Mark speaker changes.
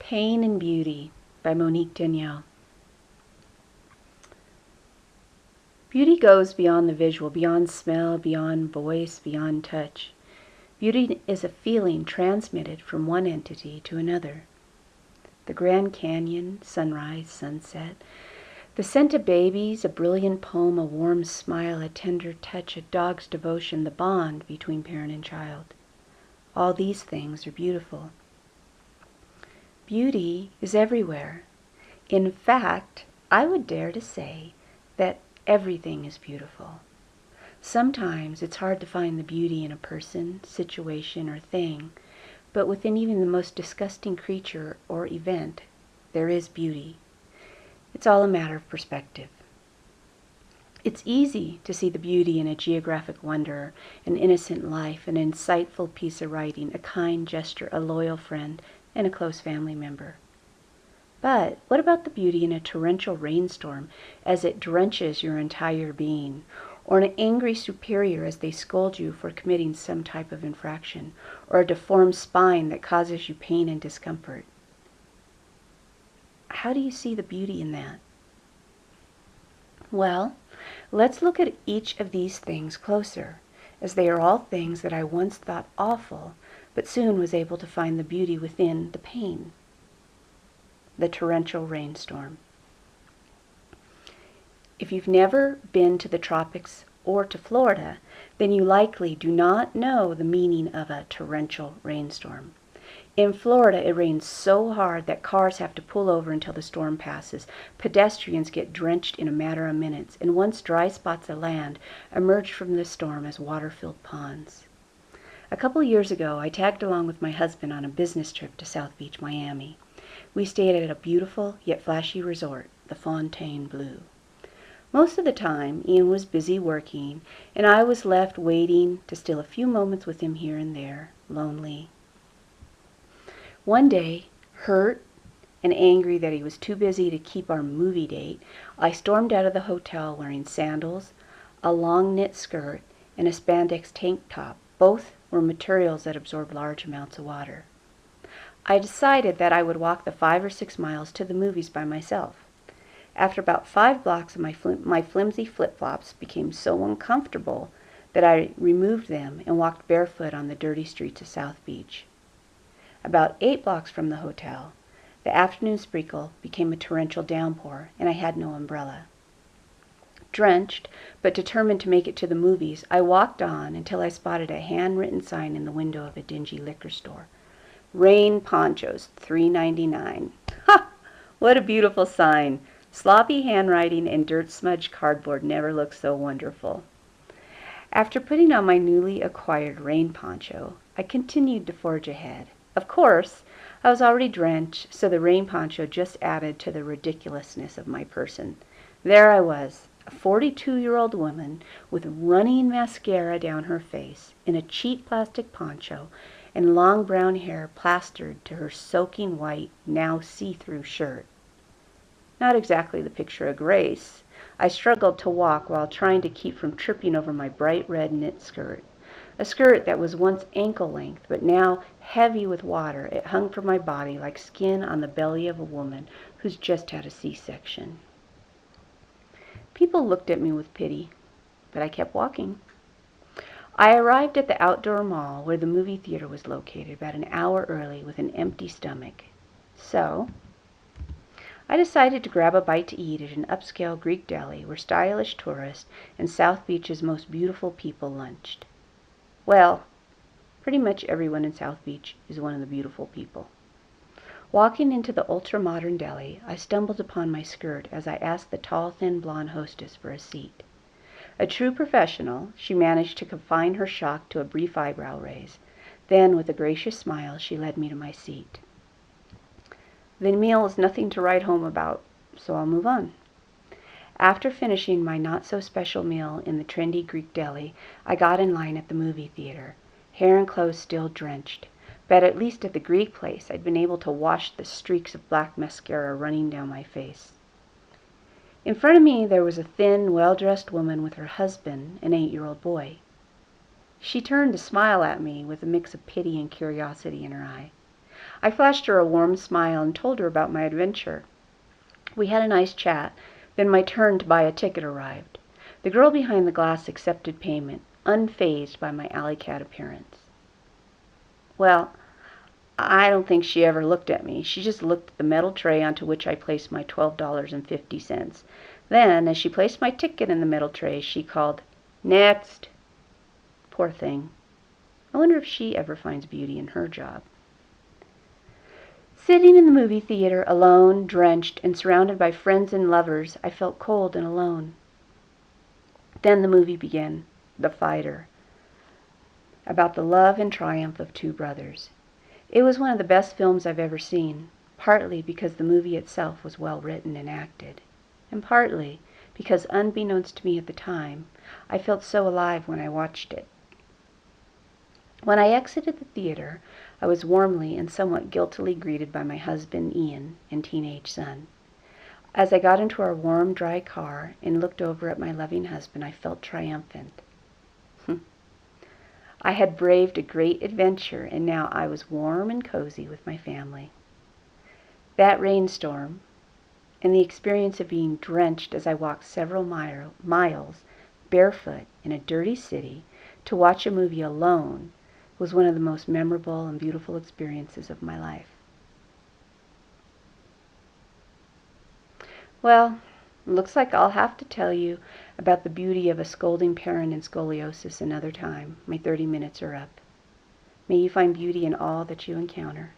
Speaker 1: Pain and Beauty by Monique, Danielle. Beauty goes beyond the visual, beyond smell, beyond voice, beyond touch. Beauty is a feeling transmitted from one entity to another. The Grand Canyon, sunrise, sunset, the scent of babies, a brilliant poem, a warm smile, a tender touch, a dog's devotion, the bond between parent and child. All these things are beautiful. Beauty is everywhere. In fact, I would dare to say that everything is beautiful. Sometimes it's hard to find the beauty in a person, situation, or thing, but within even the most disgusting creature or event, there is beauty. It's all a matter of perspective. It's easy to see the beauty in a geographic wonder, an innocent life, an insightful piece of writing, a kind gesture, a loyal friend, and a close family member. But what about the beauty in a torrential rainstorm as it drenches your entire being, or an angry superior as they scold you for committing some type of infraction, or a deformed spine that causes you pain and discomfort? How do you see the beauty in that? Well, let's look at each of these things closer, as they are all things that I once thought awful, but soon was able to find the beauty within the pain. The torrential rainstorm. If you've never been to the tropics or to Florida, then you likely do not know the meaning of a torrential rainstorm. In Florida, it rains so hard that cars have to pull over until the storm passes. Pedestrians get drenched in a matter of minutes, and once dry spots of land emerge from the storm as water-filled ponds. A couple years ago, I tagged along with my husband on a business trip to South Beach, Miami. We stayed at a beautiful yet flashy resort, the Fontainebleau. Most of the time, Ian was busy working, and I was left waiting to steal a few moments with him here and there, lonely. One day, hurt and angry that he was too busy to keep our movie date, I stormed out of the hotel wearing sandals, a long knit skirt, and a spandex tank top. Both were materials that absorb large amounts of water. I decided that I would walk the 5 or 6 miles to the movies by myself. After about 5 blocks, my flimsy flip-flops became so uncomfortable that I removed them and walked barefoot on the dirty streets of South Beach. About 8 blocks from the hotel, the afternoon sprinkle became a torrential downpour, and I had no umbrella. Drenched, but determined to make it to the movies, I walked on until I spotted a handwritten sign in the window of a dingy liquor store. Rain ponchos, $3.99. Ha! What a beautiful sign. Sloppy handwriting and dirt-smudged cardboard never looked so wonderful. After putting on my newly acquired rain poncho, I continued to forge ahead. Of course, I was already drenched, so the rain poncho just added to the ridiculousness of my person. There I was, a 42-year-old woman with running mascara down her face, in a cheap plastic poncho, and long brown hair plastered to her soaking white, now see-through shirt. Not exactly the picture of grace. I struggled to walk while trying to keep from tripping over my bright red knit skirt. A skirt that was once ankle length, but now heavy with water. It hung from my body like skin on the belly of a woman who's just had a C-section. People looked at me with pity, but I kept walking. I arrived at the outdoor mall where the movie theater was located about an hour early with an empty stomach. So I decided to grab a bite to eat at an upscale Greek deli where stylish tourists and South Beach's most beautiful people lunched. Well, pretty much everyone in South Beach is one of the beautiful people. Walking into the ultra-modern deli, I stumbled upon my skirt as I asked the tall, thin, blonde hostess for a seat. A true professional, she managed to confine her shock to a brief eyebrow raise. Then, with a gracious smile, she led me to my seat. The meal is nothing to write home about, so I'll move on. After finishing my not-so-special meal in the trendy Greek deli, I got in line at the movie theater, hair and clothes still drenched. But at least at the Greek place, I'd been able to wash the streaks of black mascara running down my face. In front of me, there was a thin, well-dressed woman with her husband, an 8-year-old boy. She turned to smile at me with a mix of pity and curiosity in her eye. I flashed her a warm smile and told her about my adventure. We had a nice chat. Then my turn to buy a ticket arrived. The girl behind the glass accepted payment, unfazed by my alley cat appearance. Well, I don't think she ever looked at me. She just looked at the metal tray onto which I placed my $12.50. Then, as she placed my ticket in the metal tray, she called, "Next." Poor thing. I wonder if she ever finds beauty in her job. Sitting in the movie theater, alone, drenched, and surrounded by friends and lovers, I felt cold and alone. Then the movie began, The Fighter, about the love and triumph of two brothers. It was one of the best films I've ever seen, partly because the movie itself was well written and acted, and partly because, unbeknownst to me at the time, I felt so alive when I watched it. When I exited the theater, I was warmly and somewhat guiltily greeted by my husband, Ian, and teenage son. As I got into our warm, dry car and looked over at my loving husband, I felt triumphant. I had braved a great adventure, and now I was warm and cozy with my family. That rainstorm, and the experience of being drenched as I walked several miles barefoot in a dirty city to watch a movie alone, was one of the most memorable and beautiful experiences of my life. Well, looks like I'll have to tell you about the beauty of a scolding parent and scoliosis another time. My 30 minutes are up. May you find beauty in all that you encounter.